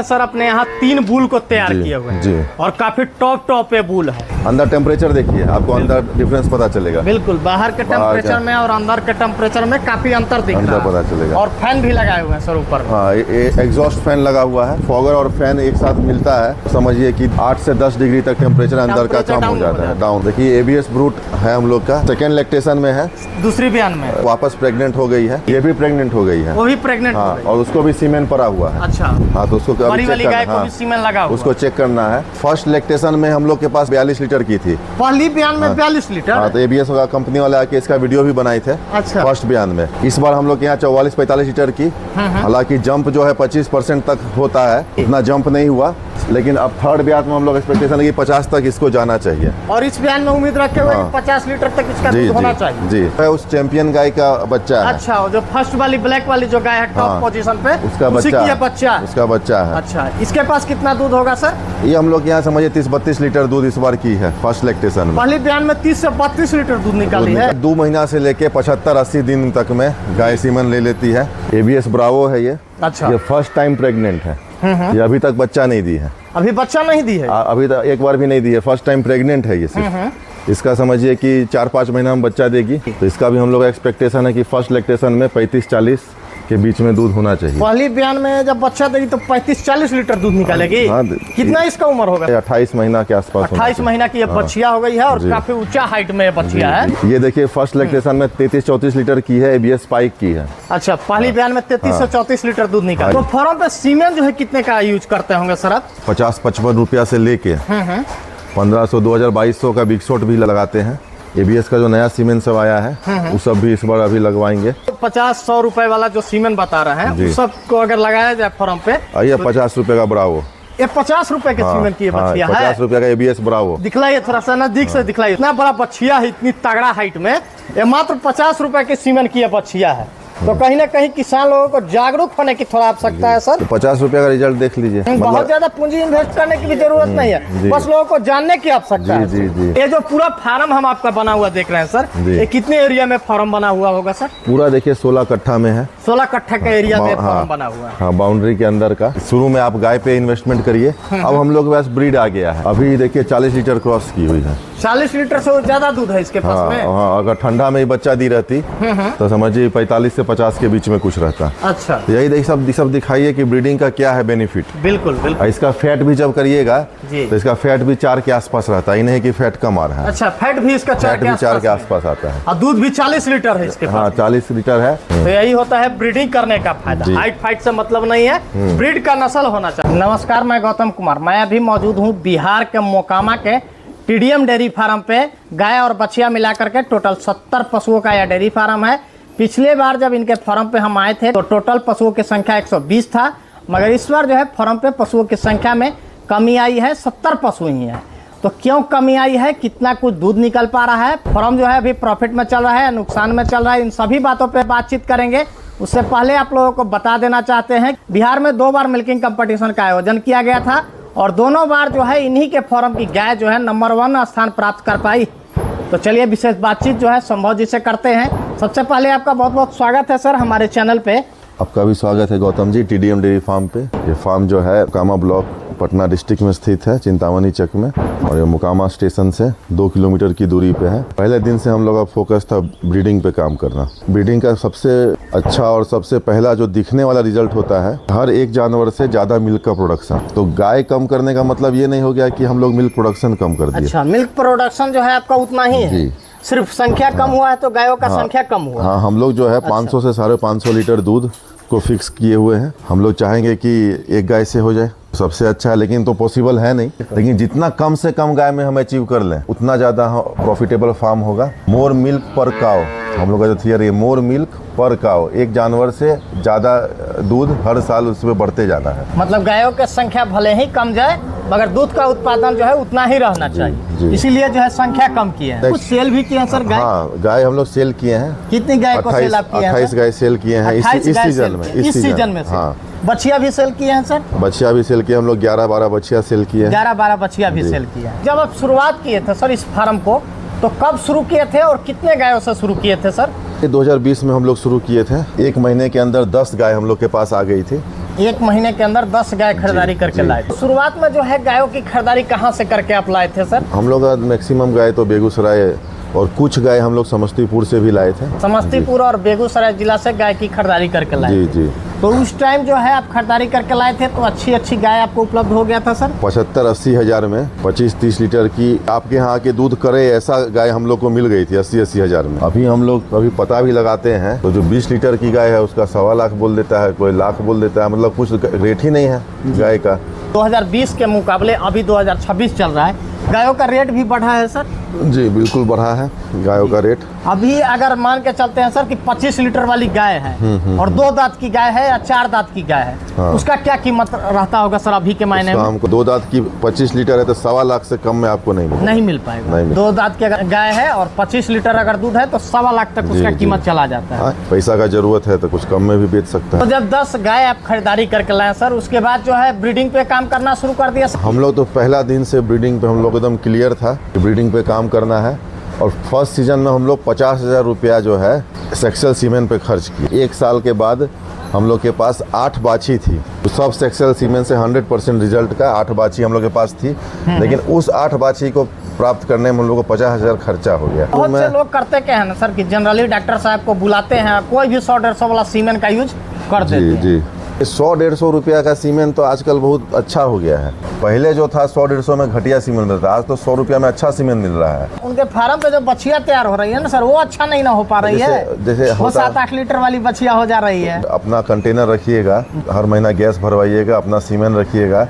Sir अपने यहाँ 3 bull को तैयार किए हुए हैं और काफी टॉप पे बुल है। अंदर टेम्परेचर देखिए, आपको अंदर डिफरेंस पता चलेगा। बिल्कुल, बाहर के टेम्परेचर में और अंदर के टेम्परेचर में काफी अंतर दिख रहा है, पता चलेगा। और फैन भी लगाए हुए हैं सर ऊपर में। हाँ, एग्जॉस्ट फैन लगा हुआ है। फॉगर और फैन एक साथ मिलता है, समझिए कि 8 से 10 डिग्री तक टेम्परेचर अंदर का कम हो जाता है, डाउन। देखिए ABS ब्रूट है हम लोग का, सेकेंड लैक्टेशन में है, दूसरी बयान में वापस प्रेग्नेंट हो गई है, ये भी प्रेग्नेंट हो गई है, वो भी प्रेग्नेंट। हाँ, और उसको भी सीमेन पड़ा हुआ है। अच्छा, हाँ, तो उसको बड़ी वाली गाय को भी सीमेन लगा हुआ, उसको चेक करना है। फर्स्ट लैक्टेशन में हम लोग के पास 42 लीटर की थी, पहली बयान में 42 लीटर। हाँ, तो ABS का कंपनी वाले आके इसका वीडियो भी बनाए थे। अच्छा, फर्स्ट बयान में। इस बार हम लोग के यहाँ 44-45 लीटर की, हालांकि जंप जो है 25% तक होता है, इतना जंप नहीं हुआ, लेकिन अब थर्ड बयान में हम लोग एक्सपेक्टेशन है कि 50 तक इसको जाना चाहिए। और इस बयान में उम्मीद रखे हुए 50 लीटर तक इसका दूध होना चाहिए। जी, उस चैंपियन गाय का बच्चा है। अच्छा, जो फर्स्ट वाली ब्लैक वाली जो गाय है टॉप पोजीशन पे, उसका बच्चा है। अच्छा, इसके पास कितना दूध होगा सर? ये हम लोग यहाँ समझिए 30-32 लीटर दूध इस बार की है फर्स्ट लैक्टेशन में। पहली बयान में 30 से 32 लीटर दूध निकाली है। 2 महीना से लेके 75-80 दिन तक में गाय सीमन ले लेती है। ABS ब्रावो है ये। अच्छा, ये फर्स्ट टाइम प्रेग्नेंट है, ये अभी तक बच्चा नहीं दी है। अभी बच्चा नहीं दी है? अभी तक एक बार भी नहीं दी है, फर्स्ट टाइम प्रेग्नेंट है ये सिर्फ। इसका समझिए कि 4-5 महीना में बच्चा देगी, तो इसका भी हम लोग एक्सपेक्टेशन है कि फर्स्ट लैक्टेशन में 35-40 के बीच में दूध होना चाहिए। पहली बयान में जब बच्चा देगी तो 35-40 लीटर दूध निकालेगी। हाँ, कितना इसका उम्र होगा? 28 महीना के आसपास। 28 महीना की ये बच्चिया हो गई है और काफी ऊंचा हाइट में बच्चिया है। ये देखिए फर्स्ट लैक्टेशन में 33-34 लीटर की है, ABS स्पाइक की है। अच्छा, पहली बयान में 33 से 34 लीटर दूध निकाल। तो फार्म पे सीमेन जो है कितने का यूज करते होंगे सर आप? 50-55 रुपया से लेके 1500, 2000, 2200 का बिग शॉट भी लगाते हैं। ABS का जो नया सीमेंट सब आया है वो सब भी इस बार अभी लगवाएंगे। 50-100 रुपए वाला जो सीमेंट बता रहे हैं उस सब को अगर लगाया जाए फार्म पे, आइए 50 रुपए का ब्रावो। ये 50 रुपए के सीमेंट की बच्चिया है। 50 रुपए का ABS ब्रावो। दिखलाइए थोड़ा सा नजदीक से दिखलाइए। इतना बड़ा बच्चिया है, इतनी तगड़ा हाइट में, ये मात्र 50 रुपए के सीमेंट की बच्चिया है। तो कहीं ना कहीं किसान लोगों को जागरूक होने की थोड़ा आवश्यकता है सर। 50 रुपए का रिजल्ट देख लीजिए। बहुत ज्यादा पूंजी इन्वेस्ट करने की भी जरूरत नहीं है, बस लोगों को जानने की आवश्यकता है। ये जो पूरा फार्म हम आपका बना हुआ देख रहे हैं सर, ये कितने एरिया में फार्म बना हुआ होगा सर? पूरा देखिए 16 कट्ठा में है। 16 कट्ठा के एरिया में फार्म बना हुआ है। हाँ, बाउंड्री के अंदर का। शुरू में आप गाय पे इन्वेस्टमेंट करिए, अब हम लोग के पास ब्रीड आ गया है। अभी देखिए 40 लीटर क्रॉस की हुई है। 40 लीटर से ज्यादा दूध है इसके पास में। हाँ, अगर ठंडा में ही बच्चा दी रहती तो समझिए 45 से 50 के बीच में कुछ रहता। अच्छा, तो यही सब दिखाइए कि ब्रीडिंग का क्या है बेनिफिट। बिल्कुल बिल्कुल। इसका फैट भी जब करिएगा तो इसका फैट भी 4 के आसपास रहता है, नहीं कि फैट कम आ रहा है। अच्छा, फैट भी इसका 4 के आसपास आता है। और दूध भी 40 लीटर है इसके पास। हाँ, 40 लीटर है। तो यही होता है ब्रीडिंग करने का फायदा। हाइट फाइट से मतलब नहीं है, ब्रीड का नस्ल होना चाहिए। नमस्कार, मैं गौतम कुमार। मैं अभी मौजूद हूँ बिहार के मोकामा के TDM डेयरी फार्म पे। गाय और बछिया मिलाकर के टोटल 70 पशुओं का यह डेयरी फार्म है। पिछले बार जब इनके फार्म पे हम आए थे तो टोटल पशुओं की संख्या 120 था, मगर इस बार जो है फार्म पे पशुओं की संख्या में कमी आई है, 70 पशु ही है। तो क्यों कमी आई है, कितना कुछ दूध निकल पा रहा है, फार्म जो है अभी प्रॉफिट में चल रहा है, नुकसान में चल रहा है, इन सभी बातों पे बातचीत करेंगे। उससे पहले आप लोगों को बता देना चाहते हैं, बिहार में 2 बार मिल्किंग कंपटीशन का आयोजन किया गया था और दोनों बार जो है इन्हीं के फार्म की गाय जो है नंबर 1 स्थान प्राप्त कर पाई। तो चलिए विशेष बातचीत जो है संभव जी से करते हैं। सबसे पहले आपका बहुत बहुत स्वागत है सर हमारे चैनल पे। आपका भी स्वागत है Gautam ji TDM dairy farm पे। ये फार्म जो है मोकामा ब्लॉक पटना डिस्ट्रिक्ट में स्थित है, चिंतामणि चक में, और ये मोकामा स्टेशन से 2 किलोमीटर की दूरी पे है। पहले दिन से हम लोग का फोकस था ब्रीडिंग पे काम करना। ब्रीडिंग का सबसे अच्छा और सबसे पहला जो दिखने वाला रिजल्ट होता है, हर एक जानवर से ज्यादा मिल्क का प्रोडक्शन। तो गाय कम करने का मतलब ये नहीं हो गया कि हम लोग मिल्क प्रोडक्शन कम कर दिए। अच्छा, मिल्क प्रोडक्शन जो है आपका उतना ही है, सिर्फ संख्या कम हुआ है, तो गायों का संख्या कम हुआ। हाँ, हम लोग जो है 500 से 550 लीटर दूध को फिक्स किए हुए हैं। हम लोग चाहेंगे कि एक गाय से हो जाए सबसे अच्छा है, लेकिन तो पॉसिबल है नहीं। लेकिन जितना कम से कम गाय में हम अचीव कर लें उतना ज़्यादा प्रॉफिटेबल फार्म होगा। मोर मिल्क पर काव, हम लोग का जो थियरी है, मोर मिल्क पर काव, एक जानवर से ज़्यादा दूध हर साल उसमें बढ़ते जाना है। मतलब गायों की संख्या भले ही कम जाए मगर दूध का उत्पादन जो है उतना ही रहना चाहिए, इसीलिए जो है संख्या कम किए हैं। कुछ सेल भी किए हैं सर गाय? हाँ, गाय हम लोग सेल किए हैं। कितनी गाय को सेल आप किए हैं? 28 गाय सेल किए हैं इस सीजन में। हाँ, बछिया भी सेल किए हैं सर? बछिया भी सेल किए, हम लोग 11-12 बछिया सेल किए हैं। 11-12 बछिया भी सेल किया है। जब आप शुरुआत किए थे सर इस फार्म को, तो कब शुरू किए थे और कितने गायों से शुरू किए थे सर? 2020 में हम लोग शुरू किए थे। 1 महीने के अंदर 10 गाय हम लोग के पास आ गई थी। 1 महीने के अंदर 10 गाय खरीदारी करके लाए थे। शुरुआत में जो है गायों की खरीदारी कहाँ से करके आप लाए थे सर? हम लोग मैक्सिमम गाय तो बेगूसराय और कुछ गाय हम लोग समस्तीपुर से भी लाए थे। समस्तीपुर और बेगूसराय जिला से गाय की खरीदारी करके लाए जी थे। जी। तो उस टाइम जो है आप खरीदारी करके लाए थे तो अच्छी गाय आपको उपलब्ध हो गया था सर? 75-80 हज़ार में 25-30 लीटर की आपके यहाँ के दूध करे ऐसा गाय हम लोग को मिल गई थी 80-80 हज़ार में। अभी हम लोग अभी पता भी लगाते हैं तो जो 20 लीटर की गाय है उसका 1.25 लाख बोल देता है, कोई लाख बोल देता है, मतलब कुछ रेट ही नहीं है गाय का। 2020 के मुकाबले अभी 2026 चल रहा है, गायों का रेट भी बढ़ा है सर? जी बिल्कुल बढ़ा है गायों का रेट। अभी अगर मान के चलते हैं सर कि 25 लीटर वाली गाय है और 2 दांत की गाय है या 4 दांत की गाय है, हाँ। उसका क्या कीमत रहता होगा सर अभी के मायने में? हमको 2 दांत की 25 लीटर है तो 1.25 लाख से कम में आपको नहीं मिलेगा। नहीं मिल पाएगा। नहीं मिल 2 दांत की गाय है और 25 लीटर अगर दूध है तो 1.25 लाख तक उसका जी। कीमत चला जाता है। हाँ, पैसा का जरूरत है तो कुछ कम में भी बेच सकता तो है। जब 10 गाय आप खरीदारी करके लाए सर, उसके बाद जो है ब्रीडिंग पे काम करना शुरू कर दिया सर? हम लोग तो पहला दिन से ब्रीडिंग पे हम लोग एकदम क्लियर था कि ब्रीडिंग पे काम करना है और फर्स्ट सीजन में हम लोग 50,000 रुपया जो है सेक्सुअल सीमेन पे खर्च किए। 1 साल के बाद हम लोग के पास 8 बाछी थी, तो सब सेक्सुअल सीमेन से 100% रिजल्ट का 8 बाछी हम लोग के पास थी, लेकिन उस 8 बाछी को प्राप्त करने में हम लोग को 50,000 खर्चा हो गया। बहुत से लोग करते क्या है ना सर कि जनरली डॉक्टर साहब को बुलाते हैं, कोई भी 100-150 वाला सीमेन का यूज कर देते हैं। जी 100-150 रुपया का सीमेंट तो आजकल बहुत अच्छा हो गया है। पहले जो था 100-150 में घटिया सीमेंट मिलता था, आज तो 100 रुपया में अच्छा सीमेंट मिल रहा है। उनके फार्म पे जो बछिया तैयार हो रही है ना सर, वो अच्छा नहीं ना हो पा रही है। जैसे वो 7-8 लीटर वाली बछिया हो जा रही है। अपना कंटेनर रखिएगा, हर महीना गैस भरवाइएगा, अपना सीमेंट रखिएगा,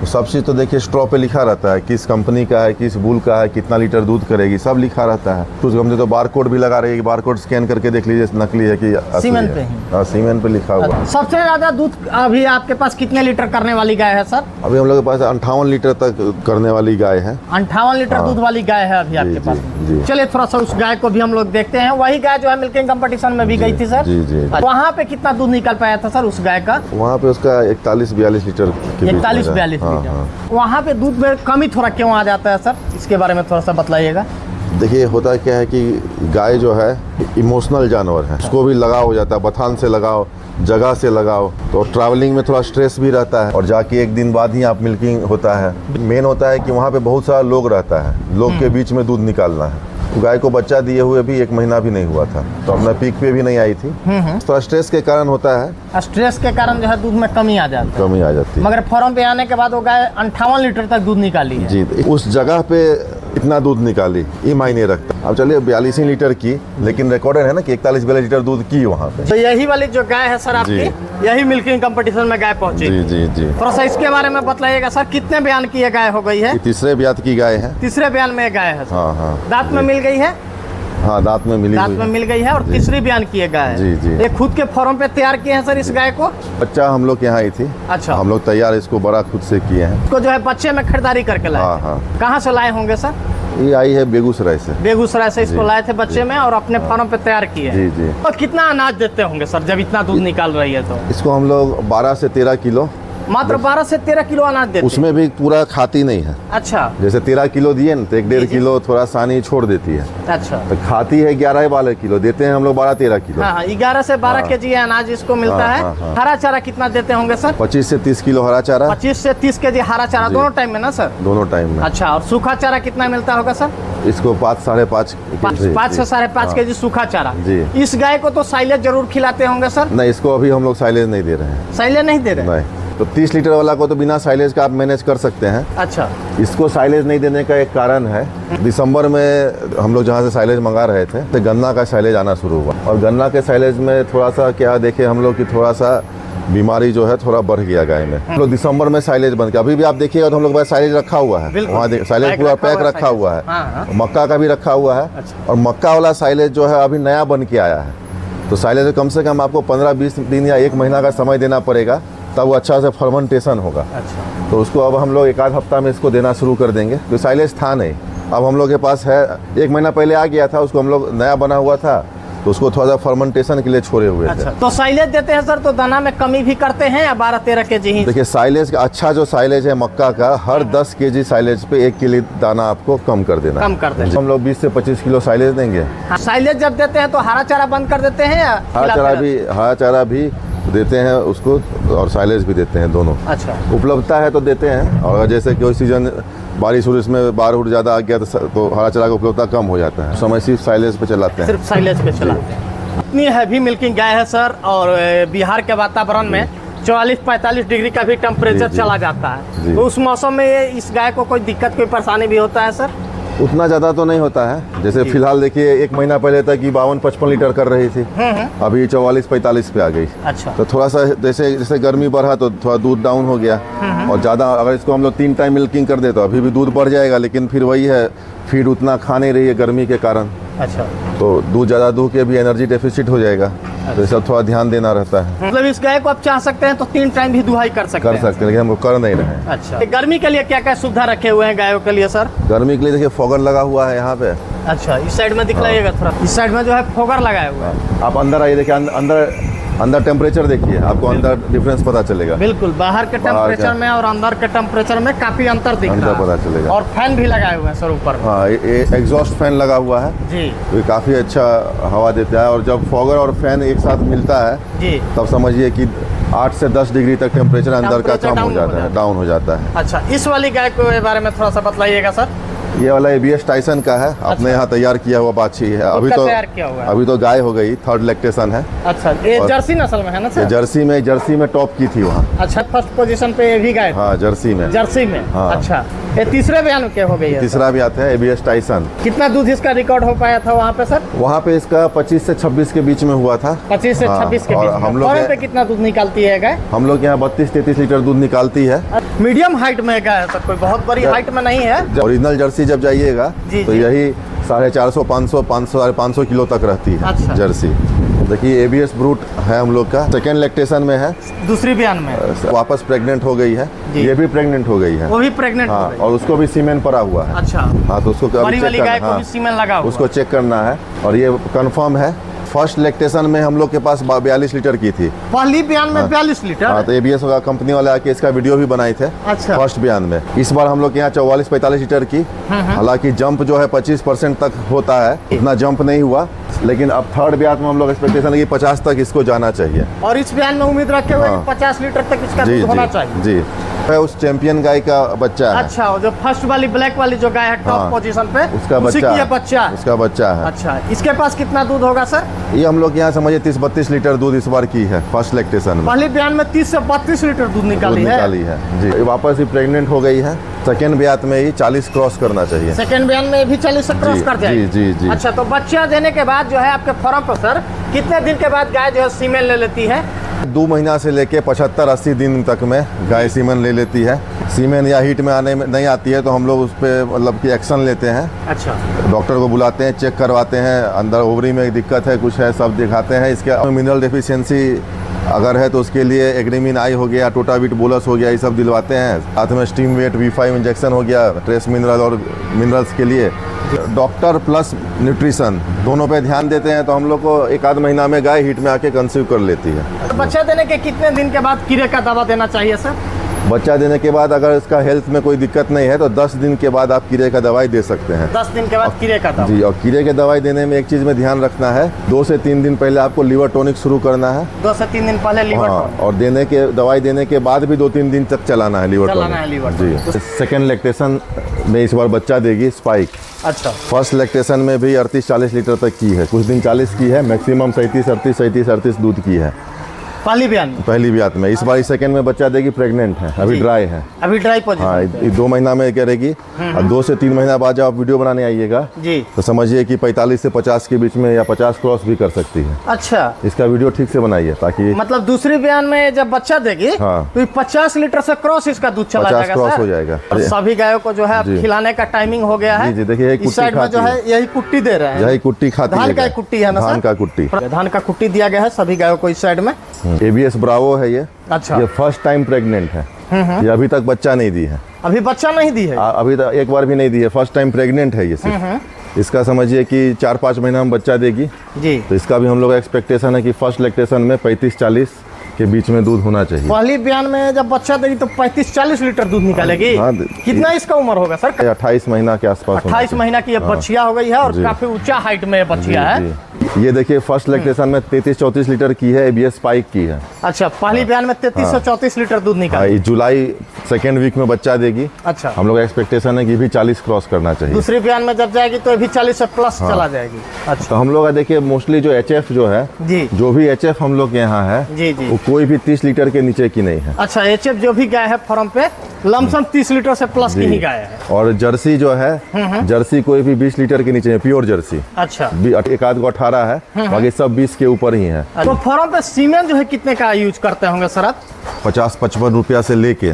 तो सब चीज़ तो देखिए स्ट्रॉ पे लिखा रहता है, किस कंपनी का है, किस बुल का है, कितना लीटर दूध करेगी, सब लिखा रहता है। कुछ कंपनी तो बार कोड भी लगा रही है, बार कोड स्कैन करके देख लीजिए नकली है कि असली सीमेंट है। पे ही। हाँ, सीमेंट पे लिखा हुआ है। सबसे ज्यादा दूध अभी आपके पास कितने लीटर करने वाली गाय है सर? अभी हम लोग के पास 58 लीटर तक करने वाली गाय है। 58 लीटर हाँ। दूध वाली गाय है अभी आपके पास। जी। चलिए थोड़ा सा उस गाय को भी हम लोग देखते हैं। वही गाय जो है मिल्किंग कंपटीशन में भी गई थी सर? जी। वहाँ पे कितना दूध निकल पाया था सर उस गाय का? वहाँ पे उसका 41-42 लीटर के बीच में 41-42 हाँ, लीटर। हाँ। वहाँ पे दूध में कमी थोड़ा क्यों आ जाता है सर, इसके बारे में थोड़ा सा बताइएगा। देखिए होता क्या है कि गाय जो है इमोशनल जानवर है, उसको भी लगाव हो जाता है, बथान से लगाओ, जगह से लगाओ, तो ट्रैवलिंग में थोड़ा स्ट्रेस भी रहता है और जाके 1 दिन बाद ही आप मिल्किंग होता है। मेन होता है कि वहाँ पे बहुत सारा लोग रहता है, लोग के बीच में दूध निकालना है। तो गाय को बच्चा दिए हुए भी 1 महीना भी नहीं हुआ था, तो अपना पीक पे भी नहीं आई थी। थोड़ा स्ट्रेस के कारण होता है, स्ट्रेस के कारण जो है दूध में कमी आ जाती है। कमी आ जाती है। मगर फार्म पे आने के बाद वो गाय 58 लीटर तक दूध निकाली है। जी, उस जगह पे इतना दूध निकाली, ये मायने रखता है। अब चलिए 42 ही लीटर की, लेकिन रिकॉर्डेड है ना कि 41-42 लीटर दूध की वहाँ पे। तो यही वाली जो गाय है सर आपकी, यही मिल्किंग कंपटीशन में गाय पहुंची। जी। थोड़ा सा इसके बारे में बताइएगा सर, कितने बयान की ये गाय हो गई है? ये तीसरे ब्यात की गाय है। तीसरे बयान में ये गाय है सर। हाँ। दांत में मिल गई है? हाँ, दांत में मिली दांत हुई में है। मिल गई है और तीसरी बयान की ये गाय है। जी। ये खुद के फार्म पे तैयार किए हैं सर इस गाय को? बच्चा हम लोग के यहाँ ही थी। अच्छा। हम लोग तैयार इसको बड़ा खुद से किए हैं। इसको जो है बच्चे में खरीदारी करके लाए थे। हाँ। कहाँ से लाए होंगे सर? ये आई है बेगूसराय से। बेगूसराय से इसको जी। लाए थे बच्चे में और अपने फार्म पे तैयार किए हैं। जी। और कितना अनाज देते होंगे सर जब इतना दूध निकाल रही है तो? इसको हम लोग 12 से 13 किलो, मात्र 12 से 13 किलो अनाज देते हैं। उसमें भी पूरा खाती नहीं है। अच्छा जैसे 13 किलो दिए ना तो 1-1.5 जी। किलो थोड़ा सानी छोड़ देती है, अच्छा। तो खाती है 11-12 किलो, देते हैं हम लोग 12-13 किलो। हाँ 11 से 12 हाँ। केजी अनाज इसको मिलता हाँ, है। हाँ। हरा चारा कितना देते होंगे सर? 25 से 30 किलो हरा चारा 25 से 30 केजी हरा चारा जी। दोनों टाइम में ना सर? दोनों टाइम में। अच्छा, और सूखा चारा कितना मिलता होगा सर? इसको 5-5.5 5 से 5.5 केजी सूखा चारा। जी। इस गाय को तो साइलेज जरूर खिलाते होंगे सर? नहीं, इसको अभी हम लोग साइलेज नहीं दे रहे हैं। साइलेज नहीं दे रहे? नहीं, तो 30 लीटर वाला को तो बिना साइलेज का आप मैनेज कर सकते हैं। अच्छा। इसको साइलेज नहीं देने का एक कारण है, दिसंबर में हम लोग जहाँ से साइलेज मंगा रहे थे तो गन्ना का साइलेज आना शुरू हुआ और गन्ना के साइलेज में थोड़ा सा क्या देखे हम लोग कि थोड़ा सा बीमारी जो है थोड़ा बढ़ गया गाय में। हम लोग दिसंबर में साइलेज बंद किया। अभी भी आप देखिएगा तो हम लोग के पास साइलेज रखा हुआ है, बिल्कुल। वहाँ साइलेज पूरा पैक रखा हुआ है। हाँ। मक्का का भी रखा हुआ है। अच्छा। और मक्का वाला साइलेज जो है अभी नया बन के आया है, तो साइलेज कम से कम आपको 15-20 दिन या 1 महीना का समय देना पड़ेगा, तब वो अच्छा से फर्मेंटेशन होगा। अच्छा। तो उसको अब हम लोग 1 आध हफ्ता में इसको देना शुरू कर देंगे। तो साइलेज था नहीं, अब हम लोग के पास है। 1 महीना पहले आ गया था, उसको हम लोग नया बना हुआ था तो उसको थोड़ा सा फर्मेंटेशन के लिए छोड़े हुए थे। अच्छा, तो साइलेज देते हैं सर तो दाना में कमी भी करते हैं या 12-13 केजी ही? देखिए साइलेज का अच्छा जो साइलेज है मक्का का, हर 10 केजी साइलेज पे 1 किलो दाना आपको कम कर देना है। कम कर देना। हम लोग 20 से 25 किलो साइलेज देंगे। हाँ, साइलेज जब देते हैं तो हरा चारा बंद कर देते हैं या हरा खिलाते चारा रहते भी देते हैं उसको, और साइलेज भी देते हैं दोनों। अच्छा, उपलब्धता है तो देते हैं, और जैसे कोई सीजन बारिश उरिश में बाढ़ उड़ ज़्यादा आ गया तो हरा चारा की उपलब्धता कम हो जाता है। समय सिर्फ साइलेज पे चलाते हैं। सिर्फ साइलेज पे चलाते हैं। इतनी हैवी मिल्किंग गाय है सर, और बिहार के वातावरण में 44-45 डिग्री का भी टेम्परेचर जी। चला जाता है, जी। तो उस मौसम में इस गाय को कोई दिक्कत, कोई परेशानी भी होता है सर? उतना ज़्यादा तो नहीं होता है। जैसे फिलहाल देखिए 1 महीना पहले तक कि 52-55 लीटर कर रही थी, अभी 44-45 पे आ गई। अच्छा, तो थोड़ा सा जैसे गर्मी बढ़ा तो थोड़ा दूध डाउन हो गया, और ज़्यादा अगर इसको हम लोग 3 टाइम मिल्किंग कर दे तो अभी भी दूध बढ़ जाएगा, लेकिन फिर वही है, फीड उतना खा नहीं रही है गर्मी के कारण, अच्छा, तो दूध ज़्यादा दूध के भी एनर्जी डेफिसिट हो जाएगा। तो ये सब थोड़ा ध्यान देना रहता है। मतलब इस गाय को आप चाह सकते हैं तो 3 टाइम भी दुहाई कर सकते हैं? लेकिन हम कर नहीं रहे हैं। अच्छा, गर्मी के लिए क्या क्या सुविधा रखे हुए हैं गायों के लिए सर? गर्मी के लिए देखिए फॉगर लगा हुआ है यहाँ पे। अच्छा, इस साइड में दिखलाइएगा थोड़ा। इस साइड में जो है फोगर लगाया हुआ है। आप अंदर आइए, देखिए अंदर टेम्परेचर देखिए, आपको अंदर डिफरेंस पता चलेगा। बिल्कुल, बाहर के टेम्परेचर में और अंदर के टेम्परेचर में काफी अंतर दिख रहा है, पता चलेगा। और फैन भी लगाए हुए हैं सर ऊपर। हाँ, एग्जॉस्ट फैन लगा हुआ है जी, तो ये काफ़ी अच्छा हवा देता है, और जब फॉगर और फैन एक साथ मिलता है जी, तब समझिए कि 8 से 10 डिग्री तक टेम्परेचर अंदर का कम हो जाता है, डाउन हो जाता है। अच्छा, इस वाली गाय के बारे में थोड़ा सा बतलाइएगा सर। ये वाला ABS टाइसन का है, अपने यहाँ तैयार किया हुआ बाछी है। तैयार किया हुआ है। अभी तो गाय हो गई, 3rd लैक्टेशन है। अच्छा, ये जर्सी नस्ल में है ना सर? जर्सी में टॉप की थी वहाँ। अच्छा, फर्स्ट पोजीशन पे ये भी गाय? हाँ, जर्सी में। हाँ। अच्छा, ये तीसरे बयान के हो गई है? तीसरा भी आता है ABS टाइसन। कितना दूध इसका रिकॉर्ड हो पाया था वहाँ पे सर? वहाँ पे इसका 25 से 26 के बीच में हुआ था। 25 से 26 के बीच में। हम लोग पे कितना दूध निकालती है गाय? हम लोग यहाँ 32-33 लीटर दूध निकालती है। मीडियम हाइट में गाय है सर, कोई बहुत बड़ी हाइट में नहीं है। ओरिजिनल जर्सी जब जाइएगा तो यही 450, 500, 500 किलो तक रहती है। अच्छा। जर्सी देखिए ABS ब्रूट है हम लोग का, 2nd लैक्टेशन में है। दूसरी बयान में वापस प्रेग्नेंट हो गई है, ये भी प्रेग्नेंट हो गई है। वो भी प्रेग्नेंट हो गई। और उसको भी सीमेन पड़ा हुआ है। अच्छा, हाँ, तो उसको बड़ी वाली गाय को भी सीमेन लगा हुआ, उसको चेक करना है, और ये कंफर्म है। फर्स्ट लैक्टेशन में हम लोग के पास 42 लीटर की थी, पहली बयान में 42 लीटर। हाँ, तो ABS का कंपनी वाले आके इसका वीडियो भी बनाए थे। अच्छा, फर्स्ट बयान में। इस बार हम लोग के यहाँ 44-45 लीटर की, हालांकि जंप जो है 25% तक होता है, उतना जंप नहीं हुआ, लेकिन अब 3rd बयान में हम लोग एक्सपेक्टेशन है कि 50 तक इसको जाना चाहिए। और इस बयान में उम्मीद रखे हुए 50 लीटर तक इसका दूध होना चाहिए। जी, उस चैंपियन गाय का बच्चा है। अच्छा, जो फर्स्ट वाली ब्लैक वाली जो गाय है टॉप पोजीशन पे, उसका बच्चा है। अच्छा, इसके पास कितना दूध होगा सर? ये हम लोग यहाँ समझिए 30-32 लीटर दूध इस बार की है फर्स्ट लैक्टेशन में। पहले बयान में 30 से 32 लीटर दूध निकाली है जी। वापस ही प्रेग्नेंट हो गई है, 2nd बयान में ही 40 क्रॉस करना चाहिए। 2nd बयान में भी 40 से क्रॉस कर जाएगी। जी, जी, जी। अच्छा, तो बच्चा देने के बाद जो है आपके फार्म पर सर कितने दिन के बाद गाय जो है सीमेन ले लेती है? 2 महीना से लेके 75-80 दिन तक में गाय सीमेन ले लेती है। सीमेन या हीट में आने में नहीं आती है तो हम लोग उस पर मतलब कि एक्शन लेते हैं। अच्छा, डॉक्टर को बुलाते हैं, चेक करवाते हैं, अंदर ओवरी में दिक्कत है कुछ है, सब दिखाते हैं। इसके मिनरल डेफिशिएंसी अगर है तो उसके लिए एग्रीमिन आई हो गया, टोटाविट बोलस हो गया, ये सब दिलवाते हैं। साथ में स्टीम वेट V5 इंजेक्शन हो गया, ट्रेस मिनरल और मिनरल्स के लिए। डॉक्टर प्लस न्यूट्रिशन दोनों पे ध्यान देते हैं, तो हम लोग को 1-आध महीना में गाय हीट में आके कंसीव कर लेती है। तो बच्चा देने के कितने दिन के बाद कीड़े का दवा देना चाहिए सर? बच्चा देने के बाद अगर इसका हेल्थ में कोई दिक्कत नहीं है तो 10 दिन के बाद आप कीड़े का दवाई दे सकते हैं। 10 दिन के बाद कीड़े का दवा? जी, और कीड़े के दवाई देने में एक चीज़ में ध्यान रखना है, 2 से 3 दिन पहले आपको लीवर टॉनिक शुरू करना है। 2 से 3 दिन पहले लीवर टॉनिक? और दवाई देने के बाद भी 2-3 दिन तक चलाना है लीवर टॉनिक। जी। 2nd लैक्टेशन में इस बार बच्चा देगी स्पाइक। अच्छा, फर्स्ट लैक्टेशन में भी 38-40 लीटर तक की है, कुछ दिन 40 की है, मैक्सिमम 37-38 दूध की है पहली बयान में। इस बार 2nd में बच्चा देगी, प्रेग्नेंट है, अभी ड्राई है, अभी ड्राई पोजीशन। हाँ, 2 महीना में करेगी, और 2 से 3 महीना बाद जब आप वीडियो बनाने आइएगा जी, तो समझिए कि 45 से 50 के बीच में या 50 क्रॉस भी कर सकती है। अच्छा, इसका वीडियो ठीक से बनाइए ताकि मतलब दूसरी बयान में जब बच्चा देगी तो 50 लीटर से क्रॉस इसका दूध चला जाएगा, क्रॉस हो जाएगा। सभी गायों को जो है खिलाने का टाइमिंग हो गया है। जी, देखिए इस साइड में जो है यही कुट्टी दे रहे हैं, यही कुट्टी खाती है। धान का कुट्टी है ना? धान का कुट्टी, धान का कुट्टी दिया गया है सभी गायों को इस साइड में। ABS ब्रावो है ये। अच्छा, ये फर्स्ट टाइम प्रेग्नेंट है, ये अभी तक बच्चा नहीं दी है। अभी बच्चा नहीं दी है? अभी तक एक बार भी नहीं दी है, फर्स्ट टाइम प्रेग्नेंट है ये सिर्फ। इसका समझिए कि 4-5 महीना में बच्चा देगी जी। तो इसका भी हम लोग एक्सपेक्टेशन है कि फर्स्ट लैक्टेशन में 35-40 के बीच में दूध होना चाहिए। पहली बयान में जब बच्चा देगी तो 35-40 लीटर दूध निकालेगी। हाँ, कितना इसका उम्र होगा सर? 28 महीना के आसपास। 28 महीना की ये बच्चिया हो गई है, और काफी ऊंचा हाइट में बच्चिया है। ये देखिए फर्स्ट लैक्टेशन में 33-34 लीटर की है, एबीएस स्पाइक की है। अच्छा, पहली बयान में 3334 लीटर दूध हाँ, निकाल। ये जुलाई सेकेंड वीक में बच्चा देगी। अच्छा, हम लोग एक्सपेक्टेशन है कि भी 40 क्रॉस करना चाहिए। दूसरी बयान में जब जाएगी तो अभी 40 से प्लस चला जाएगी। अच्छा, तो हम लोग का देखिए मोस्टली जो एचएफ जो है, जी जो भी एचएफ हम लोग के यहाँ है, जी जी। वो कोई भी 30 लीटर के नीचे की नहीं है। अच्छा, एचएफ जो भी गाय है फार्म पे लमसम 30 लीटर से प्लस की ही गाय है। और जर्सी जो है, जर्सी कोई भी 20 लीटर के नीचे है, प्योर जर्सी। अच्छा, एक आध को 18 है, बाकी सब 20 के ऊपर ही है। तो फार्म पे सीमेंट जो है कितने का यूज करते होंगे सर आप? 50-55 रुपया से लेके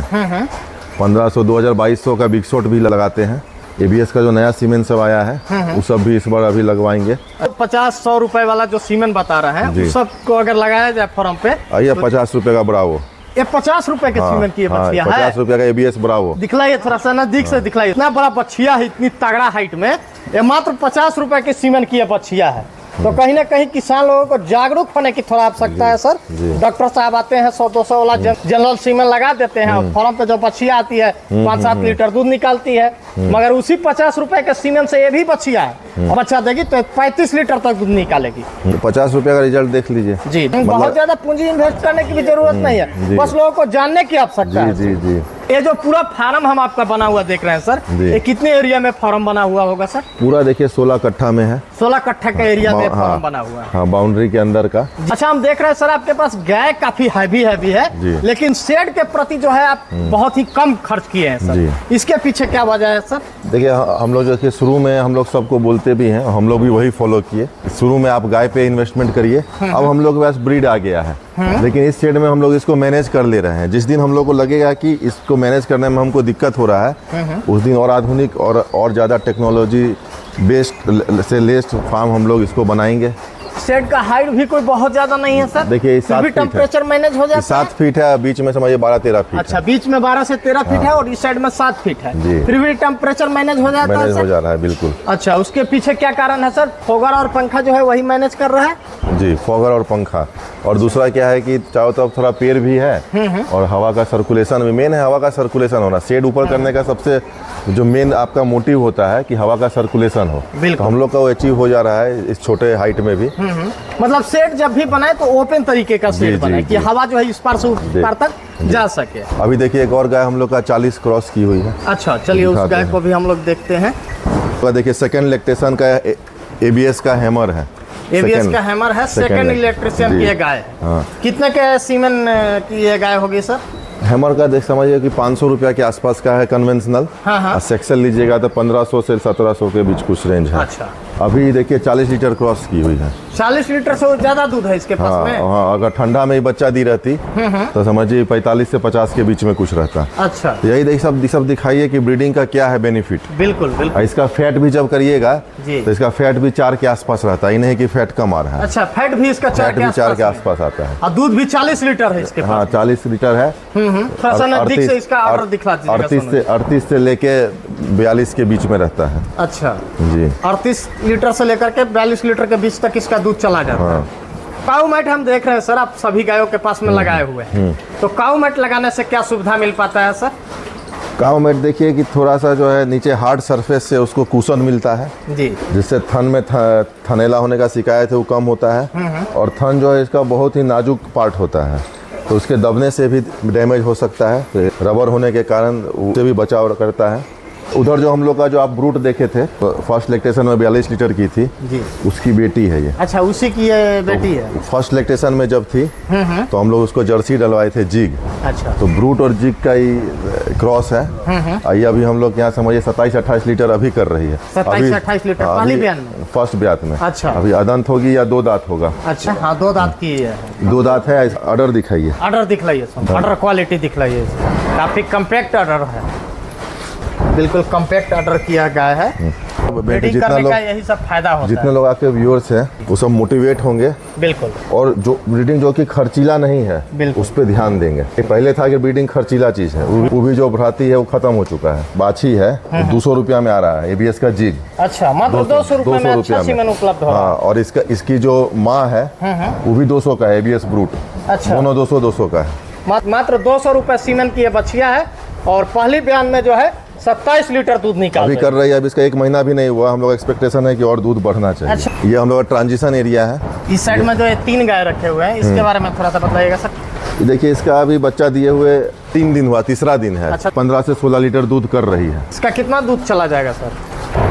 1500, 2000, 2200 का बिग शॉट भी लगाते हैं। एबीएस का जो नया सीमेंट सब आया है, वो सब भी इस बार अभी लगवाएंगे। 50-100 रुपए वाला जो सीमेंट बता रहे हैं, उस सब को अगर लगाया जाए फार्म पे, आइए 50 रुपए का ब्रावो। ये 50 रुपए के सीमेंट की बछिया है। 50 रुपए का एबीएस ब्रावो। दिखलाइए थोड़ा सा नजदीक से दिखलाइए। इतना बड़ा बछिया है, इतनी तगड़ा हाइट में, ये मात्र 50 रुपए के सीमेंट की बछिया है। तो कहीं ना कहीं किसान लोगों को जागरूक होने की थोड़ा आवश्यकता है सर। डॉक्टर साहब आते हैं 100-200 वाला जनरल सीमेंट लगा देते हैं, और फार्म पे जो बछिया आती है 5-7 लीटर दूध निकालती है, मगर उसी 50 रुपए के सीमेंट से ये भी बछिया है, बच्चा देगी तो 35 लीटर तक दूध निकालेगी। 50 रुपए का रिजल्ट देख लीजिए जी। बहुत ज्यादा पूंजी इन्वेस्ट करने की भी जरूरत नहीं है, बस लोगों को जानने की आवश्यकता है। जी जी। ये जो पूरा फार्म हम आपका बना हुआ देख रहे हैं सर, ये कितने एरिया में फार्म बना हुआ होगा सर? पूरा देखिए 16 कट्ठा में है। 16 कट्ठा के एरिया में फार्म बना हुआ है। हाँ, बाउंड्री के अंदर का। अच्छा, हम देख रहे हैं सर आपके पास गाय काफी हैवी है, लेकिन शेड के प्रति जो है आप बहुत ही कम खर्च किए हैं सर। इसके पीछे क्या वजह है सर? देखिए हम लोग जो शुरू में हम लोग सबको बोलते भी हैं, हम लोग भी वही फॉलो किए। शुरू में आप गाय पे इन्वेस्टमेंट करिए, अब हम लोग के पास ब्रीड आ गया है, लेकिन इस शेड में हम लोग इसको मैनेज कर ले रहे हैं। जिस दिन हम लोग को लगेगा कि इसको मैनेज करने में हमको दिक्कत हो रहा है, उस दिन और आधुनिक और ज़्यादा टेक्नोलॉजी बेस्ड से लेस्ड फार्म हम लोग इसको बनाएंगे। शेड का हाइट भी कोई बहुत ज्यादा नहीं है सर। देखिए 7 फीट टेम्परेचर मैनेज हो जाता है। 7 फीट है, बीच में समझिए 12-13 फीट। अच्छा, बीच में 12 से 13 फीट है और इस साइड में 7 फीट है, फिर भी टेम्परेचर मैनेज हो जाता है। मैनेज हो जा रहा है बिल्कुल। अच्छा, उसके पीछे क्या कारण है सर? फोगर और पंखा जो है वही मैनेज कर रहा है। जी, फोगर और पंखा। और दूसरा क्या है कि चारों तरफ थोड़ा पेड़ भी है, और हवा का सर्कुलेशन भी मेन है। हवा का सर्कुलेशन होना, शेड ऊपर करने का सबसे जो मेन आपका मोटिव होता है कि हवा का सर्कुलेशन हो। तो हम लोग का वो अचीव हो जा रहा है इस छोटे हाइट में भी। मतलब शेड जब भी बनाए तो ओपन तरीके का शेड बनाए कि हवा जो है इस पार से उस पार तक जा सके। अभी देखिए एक और गाय हम लोग का 40 क्रॉस की हुई है। अच्छा, चलिए उस गाय को भी हम लोग देखते हैं। तो देखिए सेकंड लैक्टेशन का एबीएस का हैमर है। एबीएस का हैमर है, सेकंड इलेक्ट्रिशियन की गाय है। कितने के सीमेंट की ये गाय होगी सर? हैमर का देख समझिए कि 500 रुपया के आसपास का है कन्वेंशनल। सेक्शन लीजिएगा तो 1500 से 1700 के बीच कुछ रेंज है। अच्छा, अभी देखिए 40 लीटर क्रॉस की हुई है। 40 लीटर से ज्यादा दूध है इसके पास में। हाँ, अगर ठंडा में ही बच्चा दी रहती तो समझिए 45 से 50 के बीच में कुछ रहता। अच्छा, यही सब दिखाइए कि ब्रीडिंग का क्या है बेनिफिट। बिल्कुल बिल्कुल। इसका फैट भी जब करिएगा तो इसका फैट भी 4 के आसपास रहता है, नहीं कि फैट कम आ रहा है। अच्छा, फैट भी इसका 4 के आसपास आता है। और दूध भी 40 लीटर है इसके पास। हाँ, 40 लीटर है। थोड़ा सा नजदीक से इसका ऑर्डर दिखला दीजिएगा। 38 से लेके 42 के बीच में रहता है। अच्छा जी, 38 लीटर से लेकर के 42 लीटर के बीच तक इसका दूध चला जाता है। काऊ मैट हम देख रहे हैं सर, आप सभी गायों के पास में लगाए हुए हैं, तो काऊ मैट लगाने से क्या सुविधा मिल पाता है सर? काऊ मैट देखिए कि थोड़ा सा जो है नीचे हार्ड सरफेस से उसको कुशन मिलता है जी, जिससे थन में थनेला होने का शिकायत है वो कम होता है। और थन जो है इसका बहुत ही नाजुक पार्ट होता है, तो उसके दबने से भी डैमेज हो सकता है। तो रबर होने के कारण उससे भी बचाव करता है। उधर जो हम लोग का जो आप ब्रूट देखे थे, फर्स्ट लैक्टेशन में 42 लीटर की थी जी, उसकी बेटी है ये। अच्छा, उसी की ये बेटी तो है। फर्स्ट लैक्टेशन में जब थी तो हम लोग उसको जर्सी डलवाए थे जिग। अच्छा, तो ब्रूट और जिग का ही क्रॉस है। आइए अभी हम लोग यहाँ समझिए 27-28 लीटर अभी कर रही है। 27-28 लीटर पहली ब्यान में, फर्स्ट ब्यात में। अच्छा, अभी अदंत होगी या 2 दांत होगा? अच्छा, हाँ 2 दांत की है। 2 दांत है। ऑर्डर दिखाइए, ऑर्डर दिखलाइए, ऑर्डर क्वालिटी दिखलाइए। काफी कम्पैक्ट ऑर्डर है, बिल्कुल कम्पैक्ट ऑर्डर किया गया है। ब्रीडिंग करने का यही सब फायदा होता है। जितने लोग आपके व्यूअर्स हैं वो सब मोटिवेट होंगे बिल्कुल, और जो ब्रीडिंग जो कि खर्चीला नहीं है उस पर ध्यान देंगे। पहले था कि ब्रीडिंग खर्चीला चीज है, वो भी जो भ्राती है वो खत्म हो चुका है। बाछी है 200 रुपया में आ रहा है एबीएस का जिग। अच्छा, मात्र 200 रुपया में अच्छा सीमेंट उपलब्ध हो रहा है। हाँ, और इसकी जो माँ है वो भी 200 का है, एबीएस ब्रूट। अच्छा, दोनों 200 का है। मात्र 200 रुपये सीमेंट की ये बछिया है, और पहली ब्यान में जो है 27 लीटर दूध निकाल अभी रही कर रही है। अभी इसका 1 महीना भी नहीं हुआ, हम लोग एक्सपेक्टेशन है कि और दूध बढ़ना चाहिए। अच्छा। ये हम लोग का ट्रांजिशन एरिया है। इस साइड में जो है 3 गाय रखे हुए हैं, इसके बारे में थोड़ा सा बताइएगा सर। देखिए इसका अभी बच्चा दिए हुए 3 दिन हुआ, तीसरा दिन है। अच्छा। 15 से 16 लीटर दूध कर रही है। इसका कितना दूध चला जाएगा सर?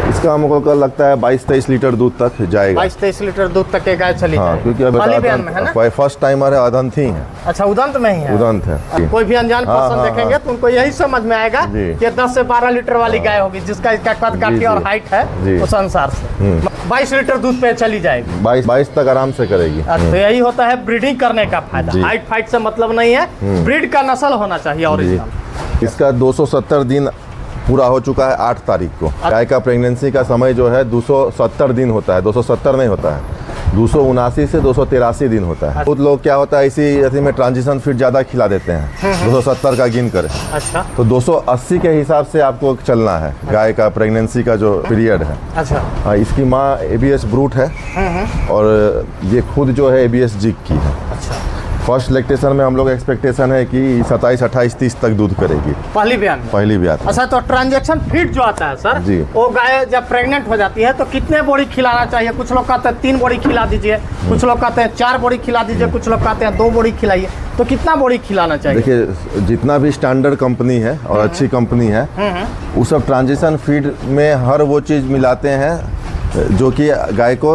इसका हमको कल लगता है 22-23 लीटर दूध तक जाएगा। 22-23 लीटर दूध तक के गाय चली हाँ, जाएगी। क्योंकि अभी पहली बयान में है ना? फर्स्ट टाइमर है, अदंत ही है। अच्छा, उदंत में ही है। उदंत है। कोई भी अनजान हाँ, पर्सन हाँ, देखेंगे तो उनको यही समझ में आएगा जी। कि 10 से 12 लीटर वाली गाय होगी, जिसका इसका कद काठी जी। और हाइट है जी। उस अनुसार से 22 लीटर दूध पे चली जाएगी। 22 तक आराम से करेगी। तो यही होता है ब्रीडिंग करने का फायदा। जी। हाइट फाइट से मतलब नहीं है, ब्रीड का नस्ल होना चाहिए ओरिजिनल। इसका 270 दिन पूरा हो चुका है 8 तारीख को। गाय का प्रेगनेंसी का समय जो है 270 दिन होता है, 270 नहीं होता है, 279 से 283 दिन होता है। बहुत लोग क्या होता है इसी अथी में ट्रांजिशन फीड ज़्यादा खिला देते हैं, 270 का गिन कर। अच्छा। तो 280 के हिसाब से आपको चलना है गाय का प्रेगनेंसी का जो पीरियड है। अच्छा। हाँ, इसकी माँ ABS ब्रूट है और ये खुद जो है ABS जिग की है। अच्छा। फर्स्ट लैक्टेशन में हम लोग एक्सपेक्टेशन है कि 27, 28, 30 तक दूध करेगी पहली बयान में। पहली ब्याह। अच्छा, तो ट्रांजैक्शन फीड जो आता है सर जी। वो गाय जब प्रेग्नेंट हो जाती है तो कितने बोरी खिलाना चाहिए? कुछ लोग कहते हैं 3 बोरी खिला दीजिए, कुछ लोग कहते हैं 4 बोरी खिला दीजिए, कुछ लोग कहते हैं 2 बोरी खिलाइए। तो कितना बोरी खिलाना चाहिए? देखिए जितना भी स्टैंडर्ड कंपनी है और अच्छी कंपनी है वो सब ट्रांजिशन फीड में हर वो चीज़ मिलाते हैं जो कि गाय को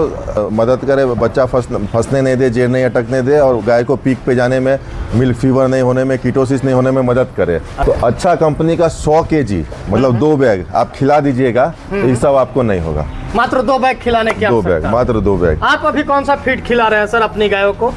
मदद करे, बच्चा फंसने नहीं दे, जेर नहीं अटकने दे और गाय को पीक पे जाने में, मिल्क फीवर नहीं होने में, कीटोसिस नहीं होने में मदद करे। तो अच्छा कंपनी का 100 kg मतलब 2 बैग आप खिला दीजिएगा तो ये सब आपको नहीं होगा। मात्र 2 बैग खिलाने की 2 बैग, मात्र 2 बैग। आप अभी कौन सा फीड खिला रहे हैं सर अपनी गायों को?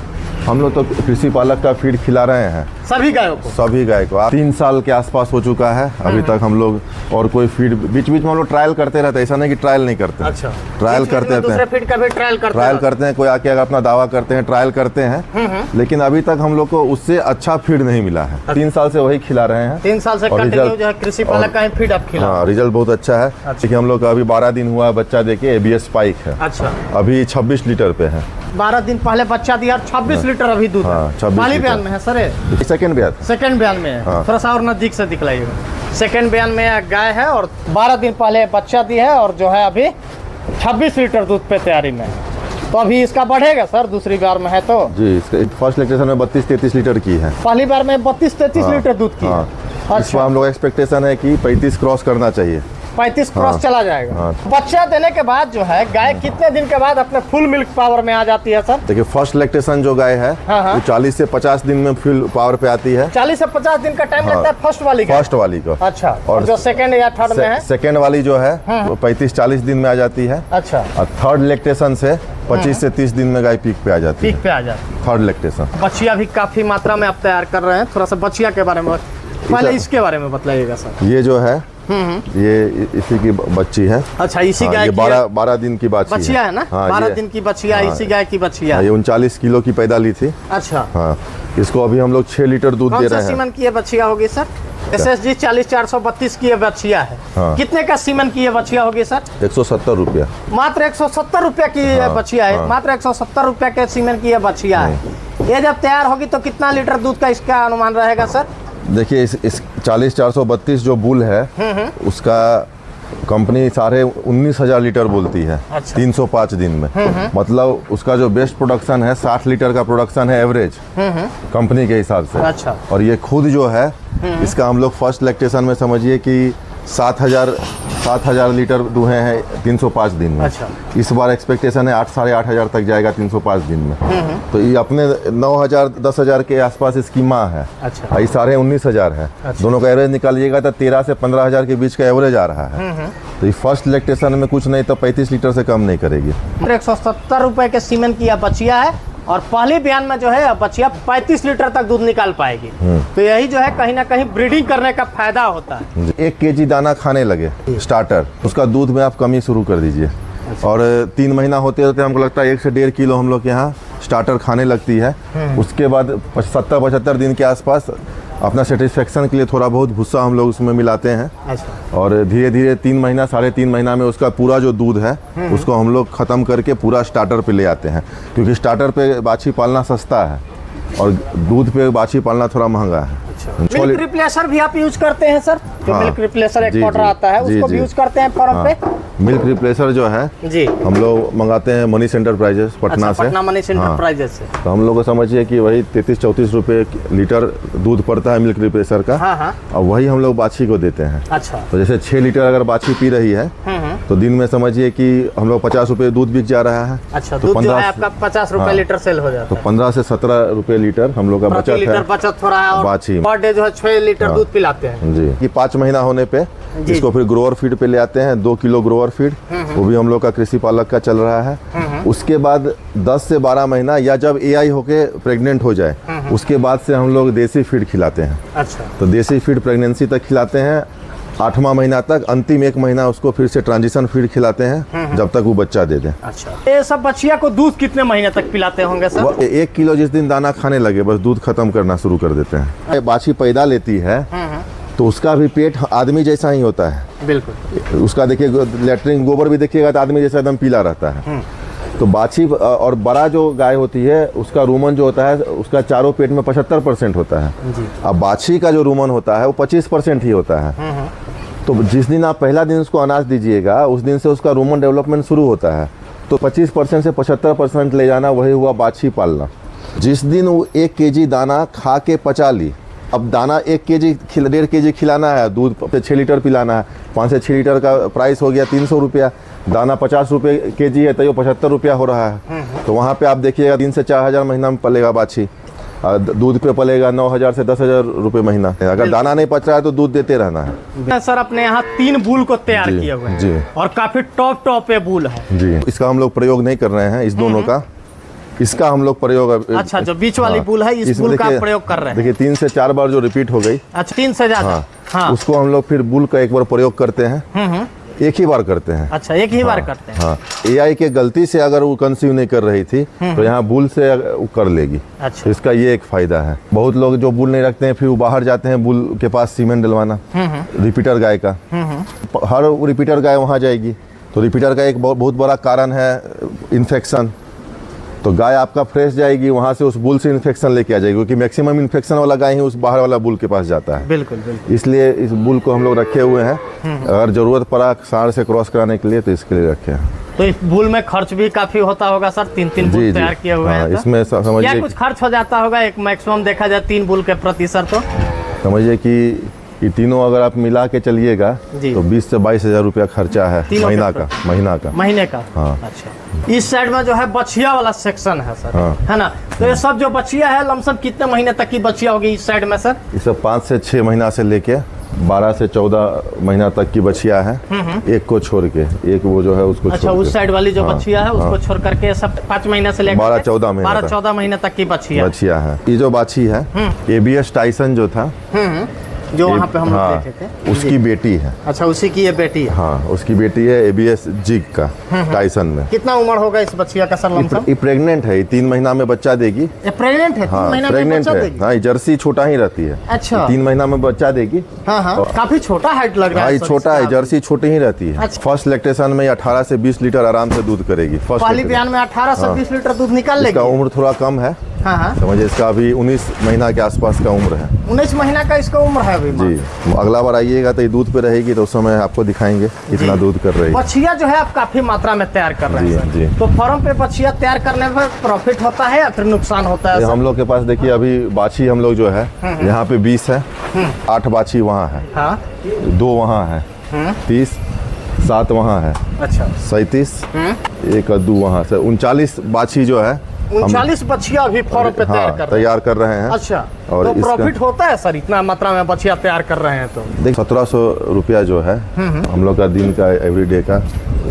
हम लोग तो कृषि पालक का फीड खिला रहे हैं सभी गायों को? सभी गाय को। 3 साल के आसपास हो चुका है अभी तक हम लोग, और कोई फीड बीच बीच में हम लोग ट्रायल करते रहते हैं, ऐसा नहीं कि ट्रायल नहीं करते। अच्छा। ट्रायल करते रहते दूसरे हैं, फीड का भी ट्रायल करते हैं। कोई आके अगर अपना दावा करते हैं, ट्रायल करते हैं, लेकिन अभी तक हम लोग को उससे अच्छा फीड नहीं मिला है। 3 साल से वही खिला रहे हैं। 3 साल से और कंटिन्यू रिजल्ट- जो है कृषि पालक का ही फीड आप खिला। हाँ, रिजल्ट बहुत अच्छा है। देखिए हम लोग का अभी 12 दिन हुआ बच्चा देके ABS स्पाइक है। अच्छा। अभी 26 लीटर पे है। 12 दिन पहले बच्चा दिया, 26 लीटर अभी दूध। हाँ, 26 पहली लीटर। बयान में है सर ये? सेकेंड ब्याह। सेकंड बयान में है। हाँ। थोड़ा सा और नजदीक से दिखलाइएगा। सेकंड बयान में गाय है और 12 दिन पहले बच्चा दी है और जो है अभी 26 लीटर दूध पे तैयारी में है। तो अभी इसका बढ़ेगा सर दूसरी बार में है तो? जी, इसका फर्स्ट लैक्टेशन में 32-33 लीटर की है। पहली बार में 32-33 लीटर दूध की है। हाँ। इस पर अच्छा। हम लोग एक्सपेक्टेशन है कि 35 क्रॉस करना चाहिए। 35 क्रॉस हाँ। चला जाएगा। हाँ। बच्चा देने के बाद जो है गाय कितने दिन के बाद अपने फुल मिल्क पावर में आ जाती है सर? देखिए फर्स्ट लैक्टेशन जो गाय है हाँ, हाँ। वो 40 से 50 दिन में फुल पावर पे आती है। 40 से 50 दिन का टाइम लगता है फर्स्ट वाली का? फर्स्ट वाली को। अच्छा। और जो सेकंड या थर्ड में है? सेकेंड वाली जो है वो 35-40 दिन में आ जाती है। अच्छा। और थर्ड लैक्टेशन से 25 से 30 दिन में गाय पीक पे आ जाती पीक है। पे आ जाती है। Third lactation. बछिया भी काफी मात्रा में आप तैयार कर रहे हैं, थोड़ा सा बछिया के बारे में पहले इसके बारे में बताइएगा सर। ये जो है ये इसी की बच्ची है। अच्छा, इसी हाँ, गाय ये की 12 दिन की बछिया है ना? हाँ, 12 ये- दिन की बछिया, हाँ, इसी गाय की बछिया। ये 39 किलो की पैदा ली थी। अच्छा। हाँ, इसको अभी हम लोग 6 लीटर दूध दे कौन सा रहे हैं। सीमन की ये बछिया होगी सर? SSG 40432 की ये बछिया है। हाँ। कितने का सीमन की ये बछिया होगी सर? 170 रुपया। मात्र 170 रुपया की ये हाँ, बछिया है। हाँ। मात्र 170 रुपया के सीमन की ये बछिया है। ये जब तैयार होगी तो कितना लीटर दूध का इसका अनुमान रहेगा सर? देखिए इस 40-432 जो बुल है उसका कंपनी 19,500 लीटर बोलती है। अच्छा। 305 दिन में। मतलब उसका जो बेस्ट प्रोडक्शन है 60 लीटर का प्रोडक्शन है एवरेज कंपनी के हिसाब से। अच्छा। और ये खुद जो है इसका हम लोग फर्स्ट लैक्टेशन में समझिए कि 7,000 लीटर दूहे हैं 305 दिन में। अच्छा। इस बार एक्सपेक्टेशन है 8,000-8,500 तक जाएगा 305 दिन में। तो ये अपने 9,000-10,000 के आसपास इसकी माँ है। अच्छा। और ये 19,500 है। अच्छा। दोनों का एवरेज निकालिएगा तो 13 से 15,000 के बीच का एवरेज आ रहा है। तो ये फर्स्ट लैक्टेशन में कुछ नहीं तो 35 लीटर से कम नहीं करेगी। 170 रुपए के सीमन की यह बछिया है और पहले बयान में जो है बछिया 35 लीटर तक दूध निकाल पाएगी। तो यही जो है कहीं ना कहीं ब्रीडिंग करने का फायदा होता है। 1 kg दाना खाने लगे स्टार्टर, उसका दूध में आप कमी शुरू कर दीजिए। और 3 महीना होते होते हमको लगता है 1 से 1.5 किलो हम लोग के यहाँ स्टार्टर खाने लगती है। उसके बाद 70-75 दिन के आसपास अपना सेटिस्फेक्शन के लिए थोड़ा बहुत भूसा हम लोग उसमें मिलाते हैं। अच्छा। और धीरे धीरे 3 महीना 3.5 महीना में उसका पूरा जो दूध है उसको हम लोग ख़त्म करके पूरा स्टार्टर पे ले आते हैं, क्योंकि स्टार्टर पे बाछी पालना सस्ता है और दूध पे बाछी पालना थोड़ा महंगा है। अच्छा, मिल्क रिप्लेसर भी आप यूज करते हैं सर? जो हाँ, मिल्क रिप्लेसर एक जी, पाउडर जी, आता है, उसको भी यूज करते हैं फार्म पे? मिल्क रिप्लेसर जो है जी, हम लोग मंगाते हैं मनीष एंटरप्राइजेस पटना से। पटना मनीष एंटरप्राइजेस से। तो हम लोग को समझिए कि वही 33-34 रुपए लीटर दूध पड़ता है मिल्क रिप्लेसर का। हाँ। और वही हम लोग बाछी को देते हैं। अच्छा, तो जैसे 6 लीटर अगर बाछी पी रही है तो दिन में समझिए कि हम लोग 50 रुपए दूध बिक जा रहा है। अच्छा, तो दूध जो है आपका 50 रुपए लीटर सेल हो जाता तो है। 15 से 17 रुपए लीटर हम लोग का प्रति बचत लीटर है बचत हो रहा है। और बाछी पर डे जो है 6 लीटर दूध पिलाते हैं जी। कि 5 महीना होने पे इसको फिर ग्रोअर फीड पे ले आते हैं, 2 किलो ग्रोअर फीड, वो भी हम लोग का कृषि पालक का चल रहा है। उसके बाद 10 से 12 महीना या जब एआई होके प्रेग्नेंट हो जाए उसके बाद से हम लोग देसी फीड खिलाते हैं। अच्छा, तो देसी फीड प्रेगनेंसी तक खिलाते हैं, 8वां महीना तक, अंतिम 1 महीना उसको फिर से ट्रांजिशन फीड खिलाते हैं जब तक वो बच्चा दे दें। अच्छा, ये सब बच्चिया को दूध कितने महीने तक पिलाते होंगे सर? 1 किलो जिस दिन दाना खाने लगे बस दूध खत्म करना शुरू कर देते हैं। बाछी पैदा लेती है तो उसका भी पेट आदमी जैसा ही होता है। बिल्कुल, उसका देखिए लेटरिन गोबर भी देखिएगा तो आदमी जैसा एकदम पीला रहता है। तो बाछी और बड़ा जो गाय होती है उसका रूमन जो होता है उसका चारों पेट में 75% होता है। अब बाछी का जो रूमन होता है वो 25% ही होता है। तो जिस दिन आप पहला दिन उसको अनाज दीजिएगा उस दिन से उसका रूमन डेवलपमेंट शुरू होता है। तो 25% से 75% ले जाना वही हुआ बाछी पालना। जिस दिन वो 1 केजी दाना खा के पचा ली, अब दाना 1 केजी 1.5 केजी खिलाना है, दूध पे 6 लीटर पिलाना है, 5 से 6 लीटर का प्राइस हो गया 300 रुपया, दाना 50 रुपये केजी है तो ये 75 रुपया हो रहा है। तो वहाँ पे आप देखिएगा 3 से 4 हज़ार महीना में पलेगा बाछी, दूध पे पलेगा 9,000 से 10,000 रुपये महीना। अगर दाना नहीं पच रहा है तो दूध देते रहना है। सर अपने यहाँ 3 बुल को तैयार जी, किए हुए हैं जी। और काफी टॉप पे बुल है जी। इसका हम लोग प्रयोग नहीं कर रहे हैं, इस दोनों का, इसका हम लोग प्रयोग अच्छा, जो बीच वाली बुल है इस बुल का आप प्रयोग कर रहे हैं? देखिए 3 से 4 बार जो रिपीट हो गई, अच्छा, 3 से ज्यादा, हाँ, उसको हम लोग फिर बुल का एक बार प्रयोग करते हैं, एक ही बार करते हैं। अच्छा, एक ही बार करते हैं। हाँ, एआई के गलती से अगर वो कंसीव नहीं कर रही थी तो यहाँ बुल से वो कर लेगी। अच्छा, तो इसका ये एक फायदा है। बहुत लोग जो बुल नहीं रखते हैं फिर वो बाहर जाते हैं बुल के पास सीमेंट डलवाना, रिपीटर गाय का। हर रिपीटर गाय वहाँ जाएगी तो रिपीटर का एक बहुत बड़ा कारण है इन्फेक्शन। तो गाय आपका फ्रेश जाएगी, वहाँ से उस बुल से इन्फेक्शन लेके आ जाएगी, क्योंकि मैक्सिमम इन्फेक्शन वाला गाय ही उस बाहर वाला बुल के पास जाता है। बिल्कुल बिल्कुल। इसलिए इस बुल को हम लोग रखे हुए हैं, अगर जरूरत पड़ा सांड से क्रॉस कराने के लिए तो इसके लिए रखे हैं। तो इस बुल में खर्च भी काफी होता होगा सर? 3 बुल तैयार किए हुए हैं तो? इसमें समझिए क्या कुछ खर्च हो जाता होगा? एक मैक्सिमम देखा जाए 3 बुल के प्रति सर, तो समझिए कि ये तीनों अगर आप मिला के चलिएगा तो 20 से 22 हज़ार रुपया खर्चा है महीने का। हाँ। अच्छा, इस साइड में जो है बछिया वाला सेक्शन है सर, हाँ। है ना? तो ये सब जो बछिया है लमसम कितने महीने तक की बछिया होगी इस साइड में सर? ये सब 5 से 6 महीना से लेके 12 से 14 महीना तक की बछिया है, एक को छोड़ के, एक वो जो है उसको अच्छा, उस साइड वाली जो बछिया है उसको छोड़ करके सब 5 महीने से लेकर 12-14 महीने तक की बछिया है। ये जो बाछी है एबीएस टाइसन जो था, जो वहाँ पे हम लोग देखे थे, उसकी बेटी है। अच्छा, उसी की ये बेटी है? हाँ, उसकी बेटी है एबीएस जिग का, टाइसन में। कितना उम्र होगा इस बच्चिया का सर लमसम? ये प्रेग्नेंट है, 3 महीना में बच्चा देगी। ये प्रेग्नेंट है? 3 महीना में प्रेग्नेंट बच्चा है। देगी? हाँ, जर्सी छोटा ही रहती है। अच्छा, 3 महीना में बच्चा देगी। हाँ, काफी छोटा हाइट लग रहा है। छोटा है, जर्सी छोटी ही रहती है। फर्स्ट लैक्टेशन में 18 से 20 लीटर आराम से दूध करेगी। पहली बयान में 18 से 20 लीटर दूध निकाल लेगी। इसका उम्र थोड़ा कम है, समझिए इसका अभी 19 महीना के आसपास का उम्र है। 19 महीना का इसका उम्र है अभी जी। अगला बार आइएगा तो ये दूध पे रहेगी तो उस समय आपको दिखाएंगे इतना दूध कर रही है। बछिया जो है आप काफी मात्रा में तैयार कर रहे हैं जी। तो फार्म पे बछिया तैयार करने में प्रॉफिट होता है या फिर नुकसान होता है? हम लोग के पास देखिए अभी बाछी हम लोग जो है यहाँ पे 20 है, 8 बाछी वहाँ है, 2 वहाँ है, 30, 7 वहाँ है, अच्छा 37, एक कद्दू वहाँ से 39 बाछी जो है 39 बछिया अभी फार्म पे तैयार कर रहे हैं। अच्छा, और तो प्रॉफिट होता है सर इतना मात्रा में बछिया तैयार कर रहे हैं तो? देख 1700 रुपया जो है हम लोग का दिन का एवरीडे का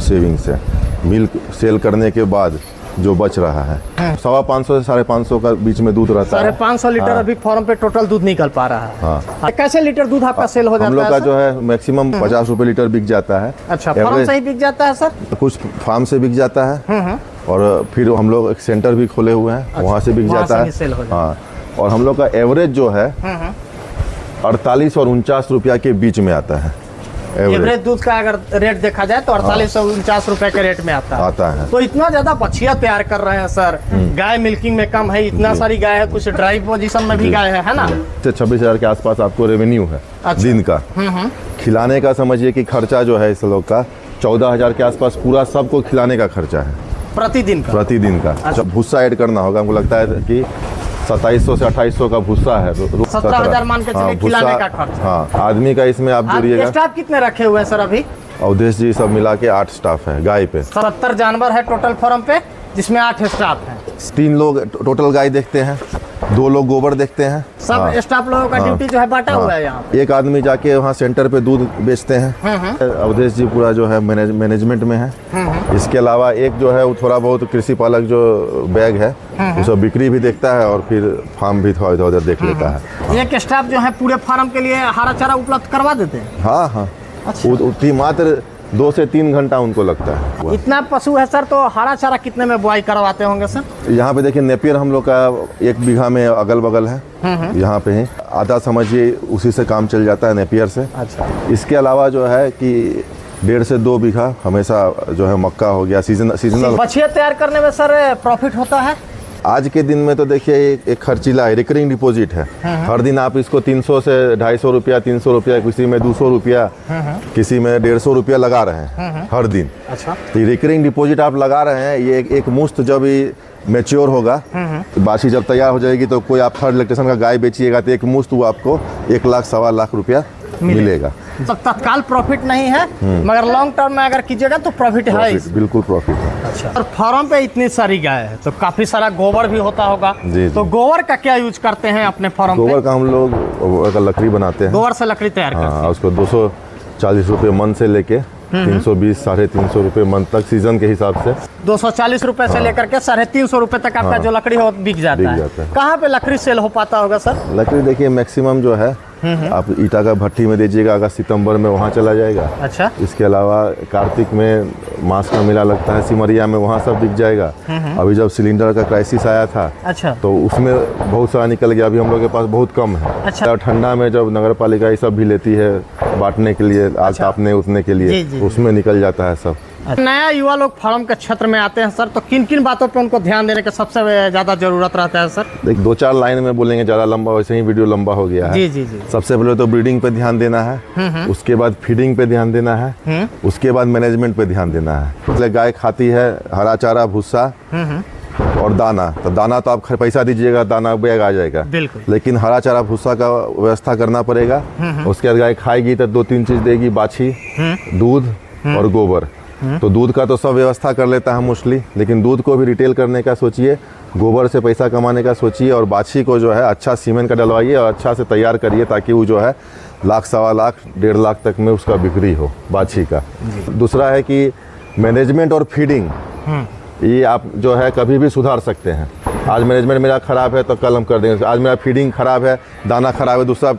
सेविंग्स है। मिल्क सेल करने के बाद जो बच रहा है 550 से 550 का बीच में दूध रहता है। 550 लीटर अभी फार्म पे टोटल दूध निकल पा रहा है। हाँ। कैसे लीटर दूध आपका सेल हो जाता है? हम लोग का जो है मैक्सिमम 50 रुपए लीटर बिक जाता है। अच्छा, फार्म से ही बिक जाता है सर? कुछ फार्म से बिक जाता है और फिर हम लोग एक सेंटर भी खोले हुए हैं। अच्छा, वहाँ से बिक जाता है। हाँ, और हम लोग का एवरेज जो है 48 और 49 रुपया के बीच में आता है। एवरेज दूध का अगर रेट देखा जाए तो 48 से 49 रुपए के रेट में आता है। तो इतना ज्यादा बछिया तैयार कर रहे हैं सर। गाय मिल्किंग में कम है, इतना सारी गाय है, कुछ ड्राई पोजीशन में भी गाय है ना। 26,000 के आसपास आपको रेवेन्यू है। अच्छा। दिन का खिलाने का समझिए कि खर्चा जो है इस लोग का 14,000 के आसपास पूरा सबको खिलाने का खर्चा है प्रतिदिन का। अच्छा। भूसा ऐड करना होगा, हमको लगता है कि 2700 से 2800 का भूसा है। 17,000 मान के चलिए खिलाने का खर्च। हाँ, आदमी का इसमें आप जोड़िएगा। स्टाफ कितने रखे हुए हैं सर अभी? अवधेश जी सब मिला के 8 स्टाफ है गाय पे। 70 जानवर है टोटल फार्म पे, जिसमें 8 स्टाफ है। 3 लोग टोटल गाय देखते हैं, 2 लोग गोबर देखते हैं। सब स्टाफ लोगों का ड्यूटी जो है बांटा हुआ है यहाँ। एक आदमी जाके वहाँ सेंटर पे दूध बेचते हैं। अवधेश जी पूरा जो है मैनेजमेंट में है। इसके अलावा एक जो है वो थोड़ा बहुत कृषि पालक जो बैग है वो सब बिक्री भी देखता है और फिर फार्म भी थोड़ा इधर उधर देख लेता है। एक स्टाफ जो है पूरे फार्म के लिए हरा चारा उपलब्ध करवा देते हैं। हाँ। अच्छा। उतनी मात्र 2 से 3 घंटा उनको लगता है। इतना पशु है सर, तो हरा चारा कितने में बुआई करवाते होंगे सर? यहाँ पे देखिए नेपियर हम लोग का 1 बीघा में अगल बगल है। यहाँ पे ही आधा समझिए उसी से काम चल जाता है, नेपियर से। अच्छा। इसके अलावा जो है कि 1.5 से 2 बीघा हमेशा जो है मक्का हो गया, सीजनल। बछिया तैयार करने में सर प्रॉफिट होता है? आज के दिन में तो देखिए एक खर्चीला है, रिकरिंग डिपॉजिट है। हर दिन आप इसको 300 से 250 रुपया, 300 रुपया, किसी में 200 रुपया, किसी में 150 रुपया लगा रहे हैं हर दिन। अच्छा। तो रिकरिंग डिपॉजिट आप लगा रहे हैं, ये एक मुश्त जब मैच्योर होगा, बाछी जब तैयार हो जाएगी तो कोई आप थर्ड इलेक्ट्रेशन का गाय बेचिएगा तो एक मुश्त वो आपको 1 लाख सवा लाख रुपया मिलेगा। तो तत्काल प्रॉफिट नहीं है, मगर लॉन्ग टर्म में अगर कीजिएगा तो प्रॉफिट है। बिल्कुल प्रॉफिट है। अच्छा। और फार्म पे इतनी सारी गाय है तो काफी सारा गोबर भी होता होगा। जी। तो गोबर का क्या यूज करते हैं अपने फार्म पे? गोबर का हम लोग लकड़ी बनाते हैं। गोबर से लकड़ी तैयार करते हैं। उसको 240 रुपये मन से लेके 320 350 रुपये मन तक सीजन के हिसाब से। 240 रुपए से लेकर के 350 रुपए तक आपका जो लकड़ी हो बिक जाता है। कहाँ पे लकड़ी सेल हो पाता होगा सर? लकड़ी देखिए मैक्सिमम जो है आप ईटा का भट्टी में दीजिएगा, अगस्त सितंबर में वहाँ चला जाएगा। अच्छा। इसके अलावा कार्तिक में मांस का मेला लगता है सिमरिया में, वहाँ सब बिक जाएगा। अभी जब सिलेंडर का क्राइसिस आया था, अच्छा, तो उसमें बहुत सारा निकल गया। अभी हम लोग के पास बहुत कम है। अच्छा। ठंडा में जब नगर पालिका ये सब भी लेती है बांटने के लिए, आग तापने उतने के लिए, उसमें निकल जाता है सब। नया युवा लोग फार्म के क्षेत्र में आते हैं सर, तो किन किन बातों पे उनको ध्यान देने का सबसे ज्यादा जरूरत रहता है सर? देख 2-4 लाइन में बोलेंगे, ज्यादा लंबा वैसे ही वीडियो लंबा हो गया है। जी। सबसे पहले तो ब्रीडिंग पे ध्यान देना है, उसके बाद फीडिंग पे ध्यान देना है, उसके बाद मैनेजमेंट पे ध्यान देना है। इसलिए गाय खाती है हरा चारा, भूसा और दाना। तो दाना तो आप पैसा दीजिएगा, दाना बैग आ जाएगा, लेकिन हरा चारा भूसा का व्यवस्था करना पड़ेगा। उसके बाद गाय खाएगी तो 2-3 चीज देगी, बाछी, दूध और गोबर। तो दूध का तो सब व्यवस्था कर लेता है मोस्टली, लेकिन दूध को भी रिटेल करने का सोचिए, गोबर से पैसा कमाने का सोचिए, और बाछी को जो है अच्छा सीमेंट का डलवाइए और अच्छा से तैयार करिए ताकि वो जो है लाख सवा लाख 1.5 लाख तक में उसका बिक्री हो बाछी का। दूसरा है कि मैनेजमेंट और फीडिंग, ये आप जो है कभी भी सुधार सकते हैं। आज मैनेजमेंट मेरा खराब है तो कल हम कर देंगे, आज मेरा फीडिंग खराब है, दाना खराब है, दूसरा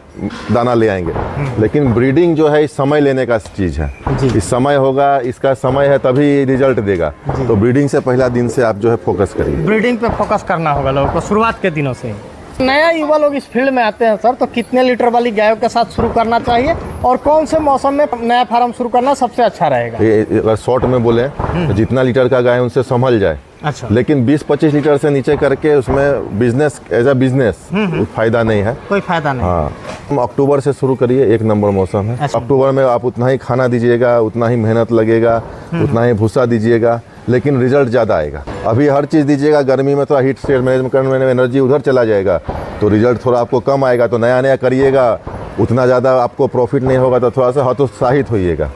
दाना ले आएंगे। लेकिन ब्रीडिंग जो है इस समय लेने का चीज़ है, इस समय होगा, इसका समय है तभी रिजल्ट देगा। तो ब्रीडिंग से पहला दिन से आप जो है फोकस करिए, ब्रीडिंग पे फोकस करना होगा लोगों को शुरुआत के दिनों से। नया युवा लोग इस फील्ड में आते हैं सर, तो कितने लीटर वाली गायों के साथ शुरू करना चाहिए और कौन से मौसम में नया फार्म शुरू करना सबसे अच्छा रहेगा? अगर शॉर्ट में बोले तो जितना लीटर का गाय उनसे संभल जाए। अच्छा। लेकिन 20-25 लीटर से नीचे करके उसमें बिजनेस एज अ बिजनेस फायदा नहीं है, कोई फायदा नहीं। हाँ, अक्टूबर से शुरू करिए, 1 नंबर मौसम है। अच्छा। अक्टूबर में आप उतना ही खाना दीजिएगा, उतना ही मेहनत लगेगा, उतना ही भूसा दीजिएगा, लेकिन रिजल्ट ज़्यादा आएगा। अभी हर चीज़ दीजिएगा, गर्मी में थोड़ा हीट स्टेट मैनेजमेंट करने में एनर्जी उधर चला जाएगा तो रिजल्ट थोड़ा आपको कम आएगा। तो नया करिएगा, उतना ज़्यादा आपको प्रॉफिट नहीं होगा तो थोड़ा सा हतोत्साहित होइएगा,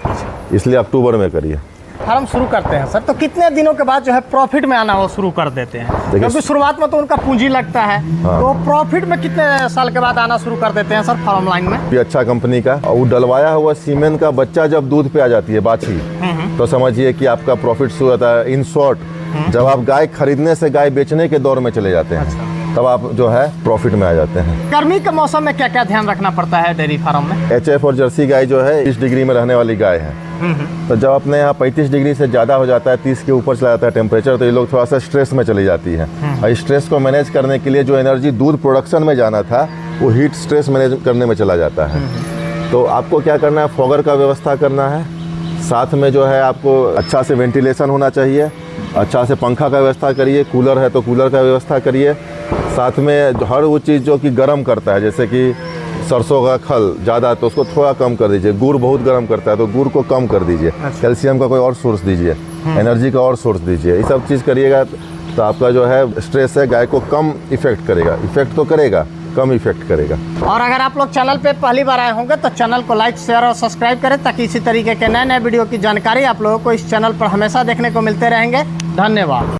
इसलिए अक्टूबर में करिए। फार्म शुरू करते हैं सर, तो कितने दिनों के बाद जो है प्रॉफिट में आना वो शुरू कर देते हैं? क्योंकि शुरुआत में तो उनका पूंजी लगता है। हाँ। तो प्रॉफिट में कितने साल के बाद आना शुरू कर देते हैं सर फार्म लाइन में? ये अच्छा कंपनी का और वो डलवाया हुआ सीमेंट का बच्चा जब दूध पे आ जाती है बाछी, तो समझिए कि आपका प्रॉफिट शुरू होता है। इन शॉर्ट, जब आप गाय खरीदने से गाय बेचने के दौर में चले जाते हैं। अच्छा। तब आप जो है प्रॉफिट में आ जाते हैं। गर्मी के मौसम में क्या क्या ध्यान रखना पड़ता है डेयरी फार्म में? HF और जर्सी गाय जो है 30 डिग्री में रहने वाली गाय है। तो जब अपने यहाँ 35 डिग्री से ज़्यादा हो जाता है, 30 के ऊपर चला जाता है टेम्परेचर, तो ये लोग थोड़ा सा स्ट्रेस में चली जाती है। और स्ट्रेस को मैनेज करने के लिए जो एनर्जी दूध प्रोडक्शन में जाना था वो हीट स्ट्रेस मैनेज करने में चला जाता है। तो आपको क्या करना है, फॉगर का व्यवस्था करना है, साथ में जो है आपको अच्छा से वेंटिलेशन होना चाहिए, अच्छा से पंखा का व्यवस्था करिए, कूलर है तो कूलर का व्यवस्था करिए, साथ में हर वो चीज़ जो कि गर्म करता है, जैसे कि सरसों का खल ज़्यादा तो उसको थोड़ा कम कर दीजिए, गुड़ बहुत गर्म करता है तो गुड़ को कम कर दीजिए, कैल्शियम का कोई और सोर्स दीजिए, एनर्जी का और सोर्स दीजिए, ये सब चीज़ करिएगा तो आपका जो है स्ट्रेस है गाय को कम इफेक्ट करेगा, इफेक्ट तो करेगा, कम इफेक्ट करेगा। और अगर आप लोग चैनल पे पहली बार आए होंगे तो चैनल को लाइक, शेयर और सब्सक्राइब करें ताकि इसी तरीके के नए नए वीडियो की जानकारी आप लोगों को इस चैनल पर हमेशा देखने को मिलते रहेंगे। धन्यवाद।